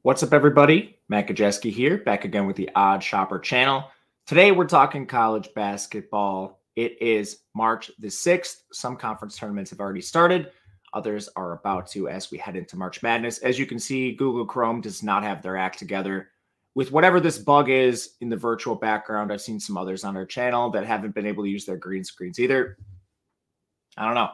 What's up, everybody? Matt Gajewski here, back again with the Odd Shopper channel. Today, we're talking college basketball. It is March the 6th. Some conference tournaments have already started. Others are about to as we head into March Madness. As you can see, Google Chrome does not have their act together. With whatever this bug is in the virtual background, I've seen some others on our channel that haven't been able to use their green screens either. I don't know.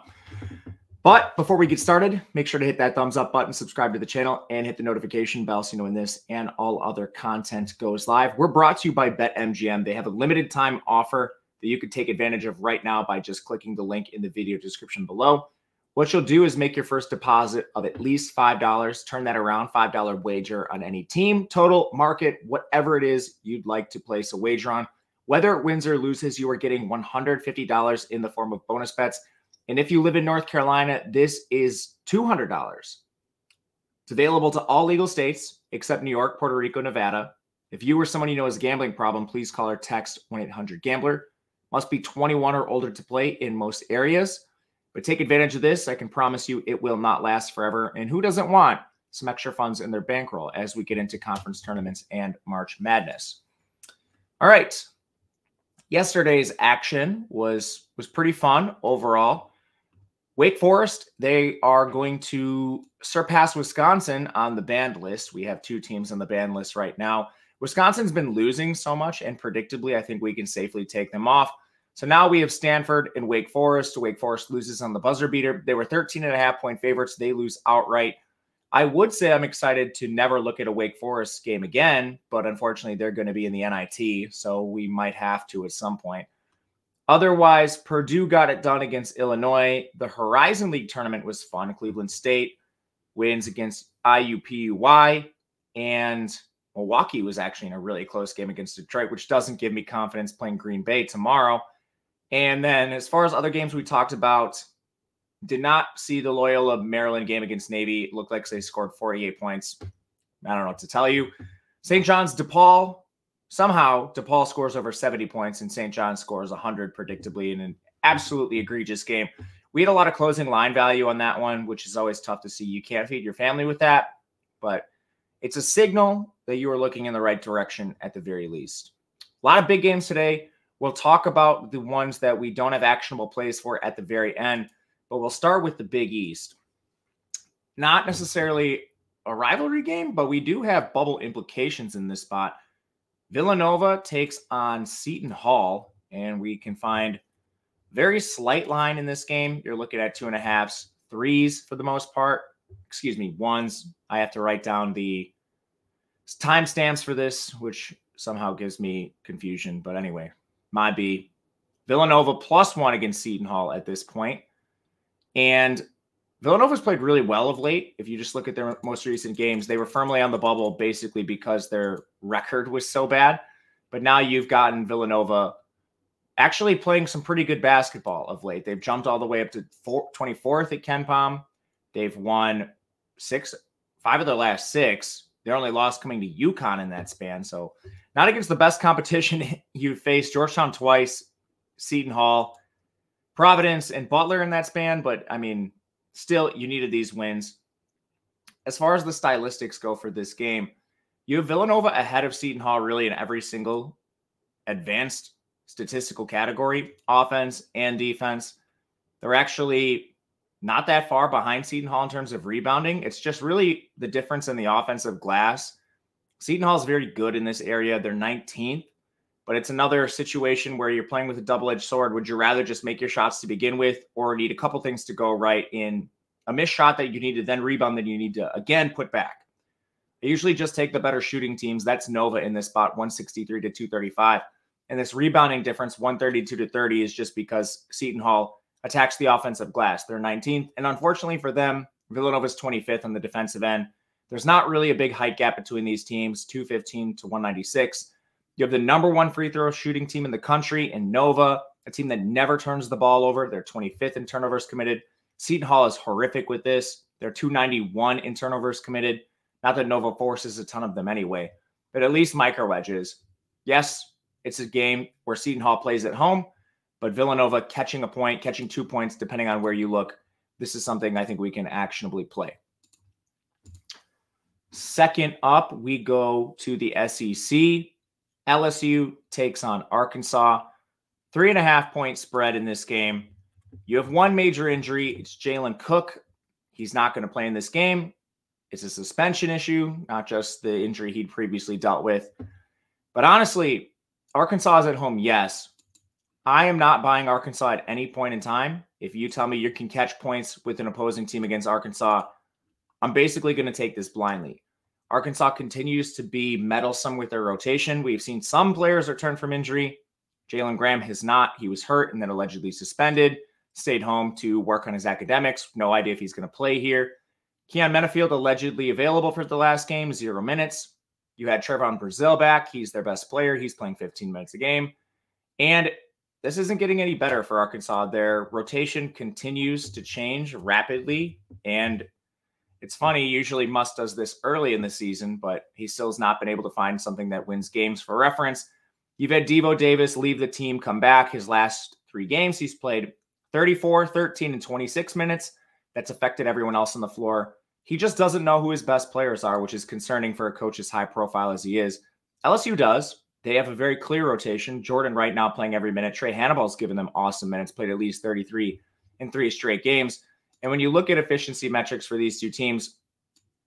But before we get started, make sure to hit that thumbs up button, subscribe to the channel, and hit the notification bell so you know when this and all other content goes live. We're brought to you by BetMGM. They have a limited time offer that you could take advantage of right now by just clicking the link in the video description below. What you'll do is make your first deposit of at least $5, turn that around, $5 wager on any team, total, market, whatever it is you'd like to place a wager on. Whether it wins or loses, you are getting $150 in the form of bonus bets. And if you live in North Carolina, this is $200. It's available to all legal states except New York, Puerto Rico, Nevada. If you or someone you know has a gambling problem, please call or text 1-800-GAMBLER. Must be 21 or older to play in most areas. But take advantage of this. I can promise you it will not last forever. And who doesn't want some extra funds in their bankroll as we get into conference tournaments and March Madness? All right. Yesterday's action was pretty fun overall. Wake Forest, they are going to surpass Wisconsin on the banned list. We have two teams on the banned list right now. Wisconsin's been losing so much, and predictably, I think we can safely take them off. So now we have Stanford and Wake Forest. Wake Forest loses on the buzzer beater. They were 13.5-point favorites. They lose outright. I would say I'm excited to never look at a Wake Forest game again, but unfortunately, they're going to be in the NIT, so we might have to at some point. Otherwise, Purdue got it done against Illinois. The Horizon League tournament was fun. Cleveland State wins against IUPUI, and Milwaukee was actually in a really close game against Detroit, which doesn't give me confidence playing Green Bay tomorrow. And then as far as other games we talked about, did not see the Loyola Maryland game against Navy. It looked like they scored 48 points. I don't know what to tell you. St. John's DePaul. Somehow, DePaul scores over 70 points and St. John scores 100 predictably in an absolutely egregious game. We had a lot of closing line value on that one, which is always tough to see. You can't feed your family with that, but it's a signal that you are looking in the right direction at the very least. A lot of big games today. We'll talk about the ones that we don't have actionable plays for at the very end, but we'll start with the Big East. Not necessarily a rivalry game, but we do have bubble implications in this spot. Villanova takes on Seton Hall, and we can find very slight line in this game. You're looking at 2.5s, 3s for the most part. Excuse me, 1s. I have to write down the timestamps for this, which somehow gives me confusion. But anyway, my B. Villanova +1 against Seton Hall at this point. And Villanova's played really well of late. If you just look at their most recent games, they were firmly on the bubble basically because their record was so bad. But now you've gotten Villanova actually playing some pretty good basketball of late. They've jumped all the way up to 24th at KenPom. They've won 5 of their last 6. Their only loss coming to UConn in that span. So not against the best competition you faced. Georgetown twice, Seton Hall, Providence, and Butler in that span. But, I mean, still, you needed these wins. As far as the stylistics go for this game, you have Villanova ahead of Seton Hall really in every single advanced statistical category, offense and defense. They're actually not that far behind Seton Hall in terms of rebounding. It's just really the difference in the offensive glass. Seton Hall is very good in this area. They're 19th, but it's another situation where you're playing with a double-edged sword. Would you rather just make your shots to begin with or need a couple things to go right in a missed shot that you need to then rebound that you need to, again, put back? I usually just take the better shooting teams. That's Nova in this spot, 163 to 235. And this rebounding difference, 132 to 30, is just because Seton Hall attacks the offensive glass. They're 19th. And unfortunately for them, Villanova's 25th on the defensive end. There's not really a big height gap between these teams, 215 to 196. You have the number 1 free throw shooting team in the country in Nova, a team that never turns the ball over. They're 25th in turnovers committed. Seton Hall is horrific with this. They're 291 in turnovers committed. Not that Nova forces a ton of them anyway, but at least micro edges. Yes, it's a game where Seton Hall plays at home, but Villanova catching a point, catching 2 points, depending on where you look. This is something I think we can actionably play. Second up, we go to the SEC. LSU takes on Arkansas. 3.5-point spread in this game. You have one major injury. It's Jalen Cook. He's not going to play in this game. It's a suspension issue, not just the injury he'd previously dealt with. But honestly, Arkansas is at home, yes. I am not buying Arkansas at any point in time. If you tell me you can catch points with an opposing team against Arkansas, I'm basically going to take this blindly. Arkansas continues to be meddlesome with their rotation. We've seen some players return from injury. Jalen Graham has not. He was hurt and then allegedly suspended, stayed home to work on his academics. No idea if he's going to play here. Keon Menafield allegedly available for the last game, 0 minutes. You had Trevon Brazile back. He's their best player. He's playing 15 minutes a game. And this isn't getting any better for Arkansas. Their rotation continues to change rapidly. And it's funny, usually Muss does this early in the season, but he still has not been able to find something that wins games. For reference, you've had Devo Davis leave the team, come back. His last 3 games, he's played 34, 13, and 26 minutes. That's affected everyone else on the floor. He just doesn't know who his best players are, which is concerning for a coach as high profile as he is. LSU does. They have a very clear rotation. Jordan right now playing every minute. Trey Hannibal's given them awesome minutes, played at least 33 in 3 straight games. And when you look at efficiency metrics for these two teams,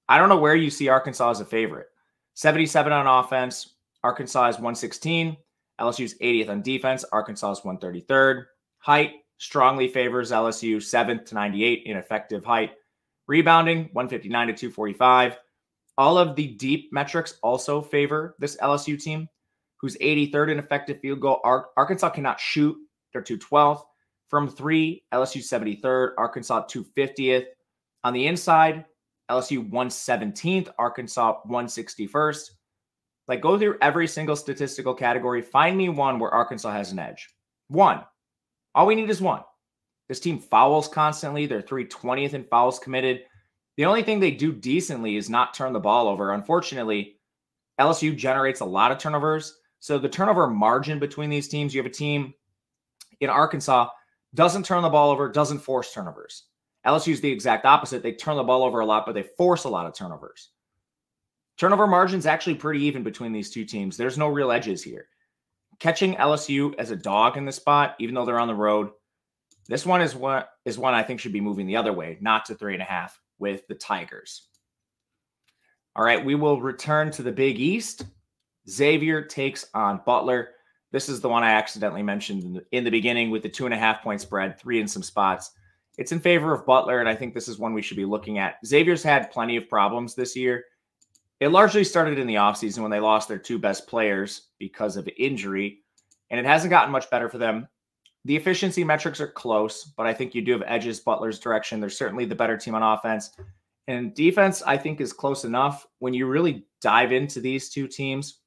I don't know where you see Arkansas as a favorite. 77 on offense. Arkansas is 116. LSU's 80th on defense. Arkansas is 133rd. Height strongly favors LSU, 7th to 98 in effective height. Rebounding, 159 to 245. All of the deep metrics also favor this LSU team, who's 83rd in effective field goal. Arkansas cannot shoot. They're 212th. From 3, LSU 73rd. Arkansas 250th. On the inside, LSU 117th. Arkansas 161st. Like, go through every single statistical category. Find me one where Arkansas has an edge. One. All we need is one. This team fouls constantly. They're 320th in fouls committed. The only thing they do decently is not turn the ball over. Unfortunately, LSU generates a lot of turnovers. So the turnover margin between these teams, you have a team in Arkansas, doesn't turn the ball over, doesn't force turnovers. LSU is the exact opposite. They turn the ball over a lot, but they force a lot of turnovers. Turnover margin's actually pretty even between these two teams. There's no real edges here. Catching LSU as a dog in this spot, even though they're on the road, this one is one I think should be moving the other way, not to 3.5 with the Tigers. All right, we will return to the Big East. Xavier takes on Butler. This is the one I accidentally mentioned in the beginning with the 2.5-point spread, 3 in some spots. It's in favor of Butler, and I think this is one we should be looking at. Xavier's had plenty of problems this year. It largely started in the offseason when they lost their 2 best players because of injury, and it hasn't gotten much better for them. The efficiency metrics are close, but I think you do have edges Butler's direction. They're certainly the better team on offense. And defense, I think, is close enough. When you really dive into these two teams,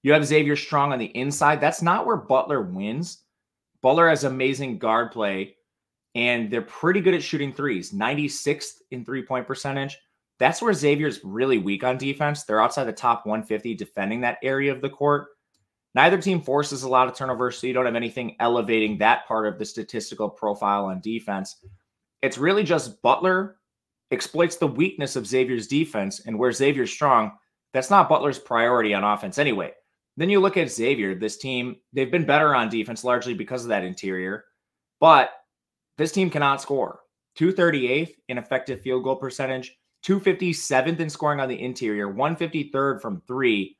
you have Xavier strong on the inside. That's not where Butler wins. Butler has amazing guard play, and they're pretty good at shooting threes. 96th in three-point percentage. That's where Xavier's really weak on defense. They're outside the top 150 defending that area of the court. Neither team forces a lot of turnovers, so you don't have anything elevating that part of the statistical profile on defense. It's really just Butler exploits the weakness of Xavier's defense, and where Xavier's strong, that's not Butler's priority on offense anyway. Then you look at Xavier, this team, they've been better on defense largely because of that interior, but this team cannot score. 238th in effective field goal percentage, 257th in scoring on the interior, 153rd from 3.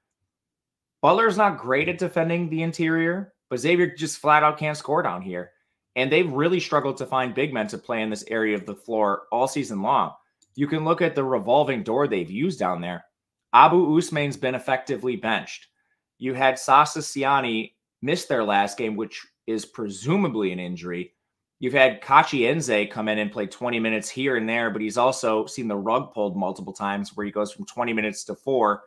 Butler's not great at defending the interior, but Xavier just flat out can't score down here. And they've really struggled to find big men to play in this area of the floor all season long. You can look at the revolving door they've used down there. Abu Usman's been effectively benched. You had Sasa Siani miss their last game, which is presumably an injury. You've had Kachi Enze come in and play 20 minutes here and there, but he's also seen the rug pulled multiple times where he goes from 20 minutes to 4.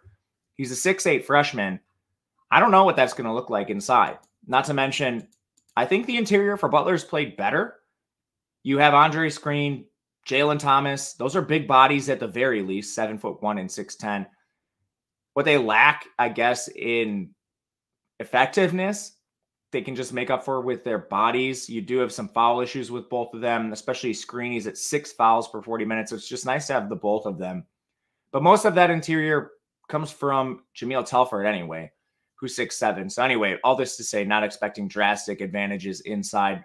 He's a 6'8 freshman. I don't know what that's going to look like inside. Not to mention, I think the interior for Butler's played better. You have Andre Screen, Jalen Thomas. Those are big bodies at the very least, 7'1" and 6'10". What they lack, I guess, in effectiveness, they can just make up for with their bodies. You do have some foul issues with both of them, especially Screen. He's at 6 fouls per 40 minutes. So it's just nice to have the both of them. But most of that interior comes from Jameel Telford anyway, who's 6'7". So anyway, all this to say, not expecting drastic advantages inside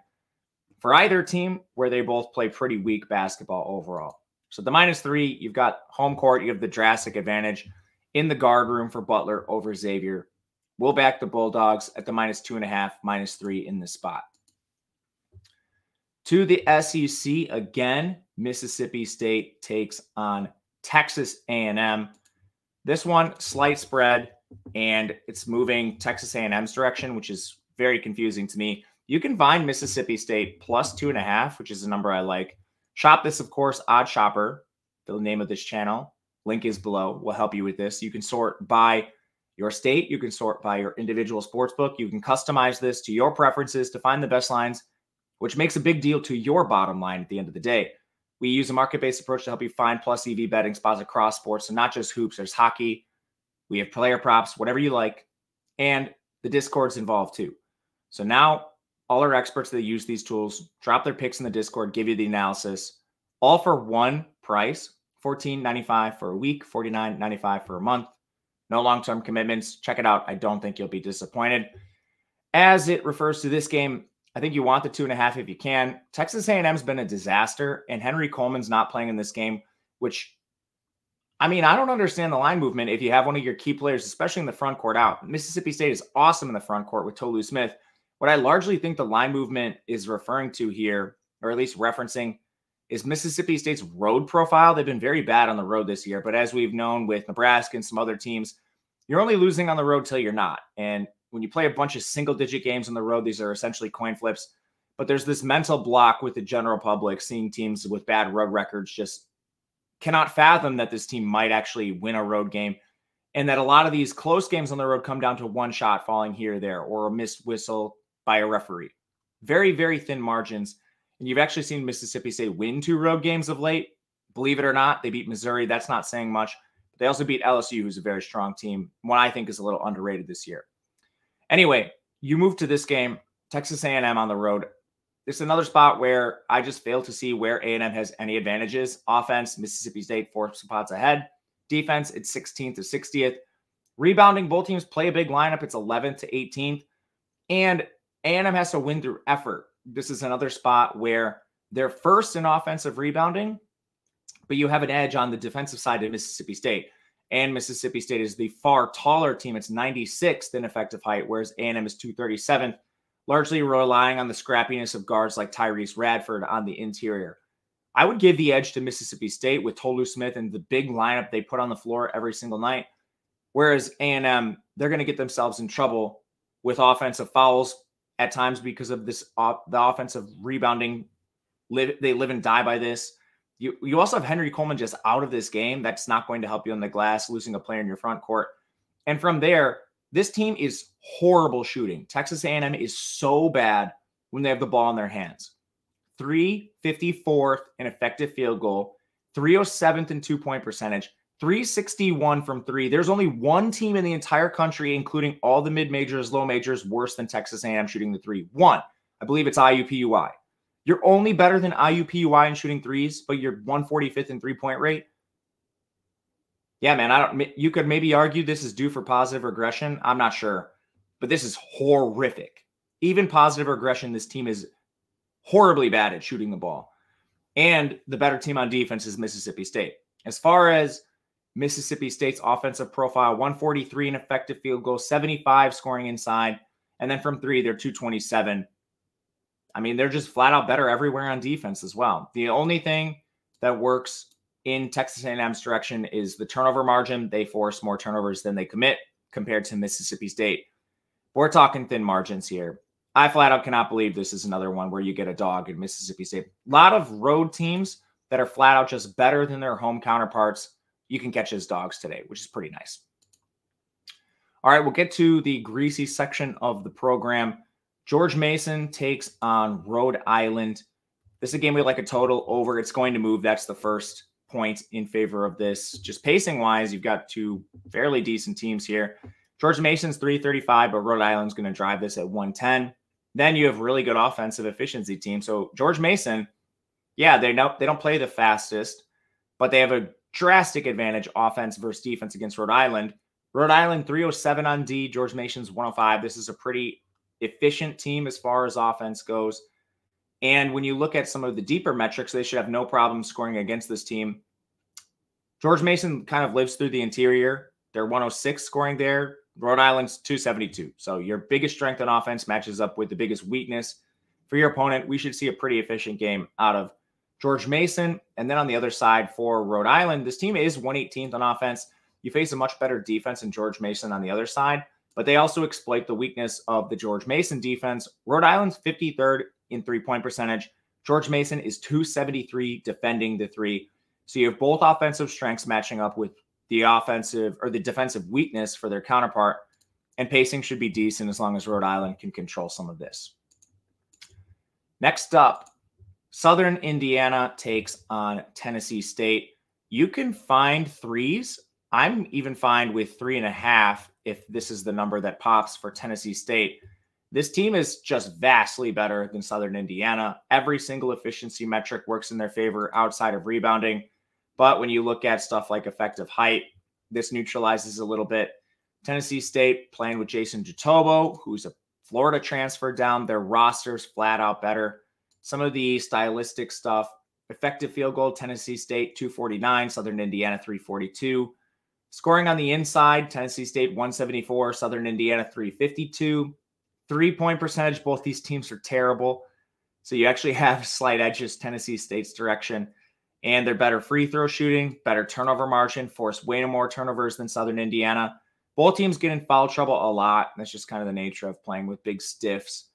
for either team, where they both play pretty weak basketball overall. So the -3, you've got home court. You have the drastic advantage in the guard room for Butler over Xavier. We'll back the Bulldogs at the -2.5, -3 in this spot. To the SEC again, Mississippi State takes on Texas A&M. This one, slight spread, and it's moving Texas A&M's direction, which is very confusing to me. You can find Mississippi State +2.5, which is a number I like. Shop this, of course, Odd Shopper, the name of this channel. Link is below. We'll help you with this. You can sort by your state. You can sort by your individual sports book. You can customize this to your preferences to find the best lines, which makes a big deal to your bottom line at the end of the day. We use a market-based approach to help you find plus EV betting spots across sports, and not just hoops. There's hockey. We have player props, whatever you like, and the Discord's involved too. So now all our experts that use these tools drop their picks in the Discord, give you the analysis, all for one price, $14.95 for a week, $49.95 for a month. No long-term commitments. Check it out. I don't think you'll be disappointed. As it refers to this game, I think you want the 2.5 if you can. Texas A&M's been a disaster, and Henry Coleman's not playing in this game, which, I mean, I don't understand the line movement if you have one of your key players, especially in the front court, out. Mississippi State is awesome in the front court with Tolu Smith. What I largely think the line movement is referring to here, or at least referencing, is Mississippi State's road profile. They've been very bad on the road this year, but as we've known with Nebraska and some other teams, you're only losing on the road till you're not. And when you play a bunch of single-digit games on the road, these are essentially coin flips. But there's this mental block with the general public, seeing teams with bad road records just cannot fathom that this team might actually win a road game, and that a lot of these close games on the road come down to one shot falling here or there, or a missed whistle by a referee. Very, very thin margins. And you've actually seen Mississippi State win 2 road games of late. Believe it or not, they beat Missouri. That's not saying much. But they also beat LSU, who's a very strong team, one I think is a little underrated this year. Anyway, you move to this game, Texas A&M on the road. This is another spot where I just fail to see where A&M has any advantages. Offense, Mississippi State 4 spots ahead. Defense, it's 16th to 60th. Rebounding, both teams play a big lineup. It's 11th to 18th. And A&M has to win through effort. This is another spot where they're first in offensive rebounding, but you have an edge on the defensive side of Mississippi State. And Mississippi State is the far taller team. It's 96th in effective height, whereas A&M is 237th, largely relying on the scrappiness of guards like Tyrese Radford on the interior. I would give the edge to Mississippi State with Tolu Smith and the big lineup they put on the floor every single night, whereas A&M, they're going to get themselves in trouble with offensive fouls at times because of this, the offensive rebounding. They live and die by this. You also have Henry Coleman just out of this game. That's not going to help you on the glass, losing a player in your front court. And from there, this team is horrible shooting. Texas A&M is so bad when they have the ball in their hands. 354th in effective field goal, 307th in two-point percentage, 361 from 3. There's only one team in the entire country, including all the mid-majors, low majors, worse than Texas A&M shooting the 3. One. I believe it's IUPUI. You're only better than IUPUI in shooting threes, but you're 145th in three-point rate. Yeah, man, you could maybe argue this is due for positive regression. I'm not sure, but this is horrific. Even positive regression, this team is horribly bad at shooting the ball. And the better team on defense is Mississippi State. As far as Mississippi State's offensive profile, 143 in effective field goal, 75 scoring inside, and then from 3, they're 227. I mean, they're just flat out better everywhere on defense as well. The only thing that works in Texas A&M's direction is the turnover margin. They force more turnovers than they commit compared to Mississippi State. We're talking thin margins here. I flat out cannot believe this is another one where you get a dog in Mississippi State. A lot of road teams that are flat out just better than their home counterparts, you can catch as dogs today, which is pretty nice. All right, we'll get to the greasy section of the program. George Mason takes on Rhode Island. This is a game we like a total over. It's going to move. That's the first point in favor of this. Just pacing-wise, you've got two fairly decent teams here. George Mason's 335, but Rhode Island's going to drive this at 110. Then you have really good offensive efficiency team. So George Mason, yeah, they don't play the fastest, but they have a drastic advantage offense versus defense against Rhode Island. Rhode Island 307 on D, George Mason's 105. This is a pretty efficient team as far as offense goes. And when you look at some of the deeper metrics, they should have no problem scoring against this team. George Mason kind of lives through the interior. They're 106 scoring there. Rhode Island's 272. So your biggest strength on offense matches up with the biggest weakness for your opponent. We should see a pretty efficient game out of George Mason. And then on the other side for Rhode Island, this team is 118th on offense. You face a much better defense than George Mason on the other side, but they also exploit the weakness of the George Mason defense. Rhode Island's 53rd in three-point percentage. George Mason is 273 defending the three. So you have both offensive strengths matching up with the offensive or the defensive weakness for their counterpart, and pacing should be decent as long as Rhode Island can control some of this. Next up, Southern Indiana takes on Tennessee State. You can find threes. I'm even fine with 3.5 if this is the number that pops for Tennessee State. This team is just vastly better than Southern Indiana. Every single efficiency metric works in their favor outside of rebounding. But when you look at stuff like effective height, this neutralizes a little bit. Tennessee State playing with Jason Jatobo, who's a Florida transfer down. Their roster's flat out better. Some of the stylistic stuff, effective field goal, Tennessee State 249, Southern Indiana 342. Scoring on the inside, Tennessee State 174, Southern Indiana 352. Three-point percentage, both these teams are terrible. So you actually have slight edges Tennessee State's direction. And they're better free throw shooting, better turnover margin, force way more turnovers than Southern Indiana. Both teams get in foul trouble a lot. That's just kind of the nature of playing with big stiffs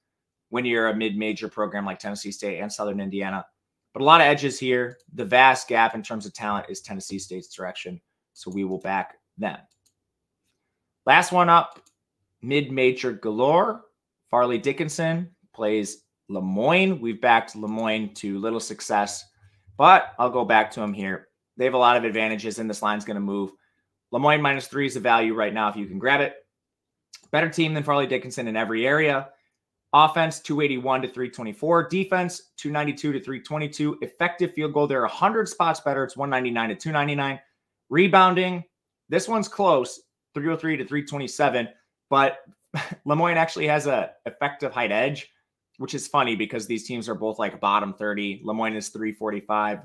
when you're a mid-major program like Tennessee State and Southern Indiana. But a lot of edges here. The vast gap in terms of talent is Tennessee State's direction. So we will back them. Last one up, mid-major galore. Fairleigh Dickinson plays Moyne. We've backed Moyne to little success, but I'll go back to them here. They have a lot of advantages, and this line's going to move. Moyne -3 is the value right now if you can grab it. Better team than Fairleigh Dickinson in every area. Offense, 281 to 324. Defense, 292 to 322. Effective field goal, they're 100 spots better. It's 199 to 299. Rebounding, this one's close, 303 to 327. But Moyne actually has a effective height edge, which is funny because these teams are both like bottom 30. Moyne is 345.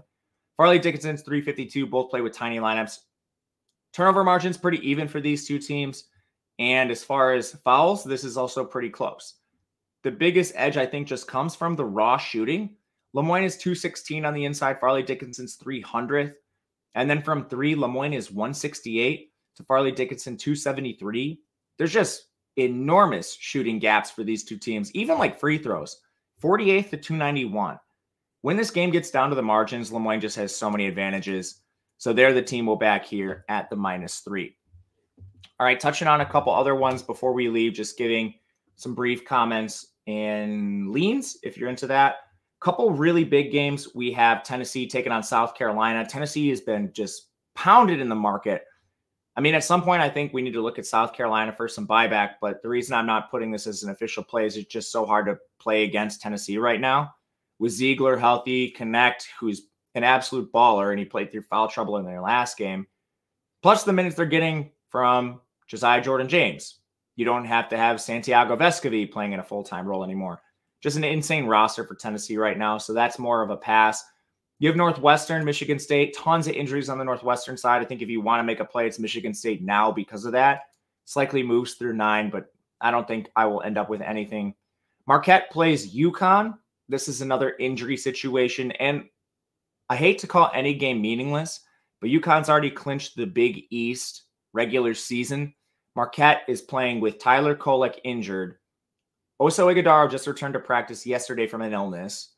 Fairleigh Dickinson's 352. Both play with tiny lineups. Turnover margin's pretty even for these two teams. And as far as fouls, this is also pretty close. The biggest edge, I think, just comes from the raw shooting. Moyne is 216 on the inside. Fairleigh Dickinson's 300th. And then from three, Moyne is 168 to Fairleigh Dickinson 273. There's just enormous shooting gaps for these two teams, even like free throws, 48th to 291. When this game gets down to the margins, Moyne just has so many advantages. So they're the team we'll back here at the -3. All right, touching on a couple other ones before we leave, just giving some brief comments and leans if you're into that. Couple really big games. We have Tennessee taking on South Carolina. Tennessee has been just pounded in the market. I mean, at some point, I think we need to look at South Carolina for some buyback, but the reason I'm not putting this as an official play is it's just so hard to play against Tennessee right now. With Ziegler healthy, Connect, who's an absolute baller, and he played through foul trouble in their last game, plus the minutes they're getting from Josiah Jordan-James. You don't have to have Santiago Vescovi playing in a full-time role anymore. Just an insane roster for Tennessee right now, so that's more of a pass. You have Northwestern, Michigan State, tons of injuries on the Northwestern side. I think if you want to make a play, it's Michigan State now because of that. It's likely moves through 9, but I don't think I will end up with anything. Marquette plays UConn. This is another injury situation, and I hate to call any game meaningless, but UConn's already clinched the Big East regular season. Marquette is playing with Tyler Kolek injured. Oso Ighodaro just returned to practice yesterday from an illness,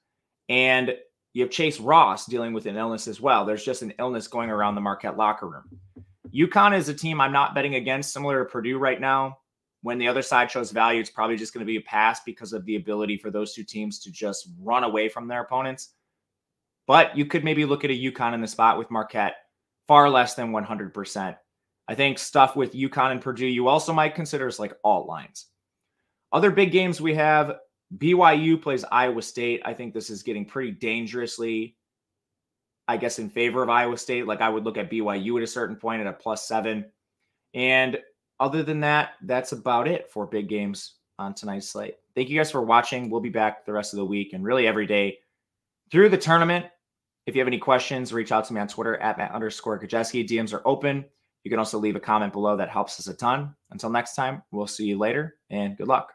and you have Chase Ross dealing with an illness as well. There's just an illness going around the Marquette locker room. UConn is a team I'm not betting against, similar to Purdue right now. When the other side shows value, it's probably just going to be a pass because of the ability for those two teams to just run away from their opponents. But you could maybe look at a UConn in the spot with Marquette, far less than 100%. I think stuff with UConn and Purdue you also might consider as like alt lines. Other big games we have, BYU plays Iowa State. I think this is getting pretty dangerously I guess, in favor of Iowa State. Like I would look at BYU at a certain point at a +7. And other than that, that's about it for big games on tonight's slate. Thank you guys for watching. We'll be back the rest of the week and really every day through the tournament. If you have any questions, reach out to me on Twitter at @Matt_Gajewski. DMs are open. You can also leave a comment below. That helps us a ton. Until next time, we'll see you later and good luck.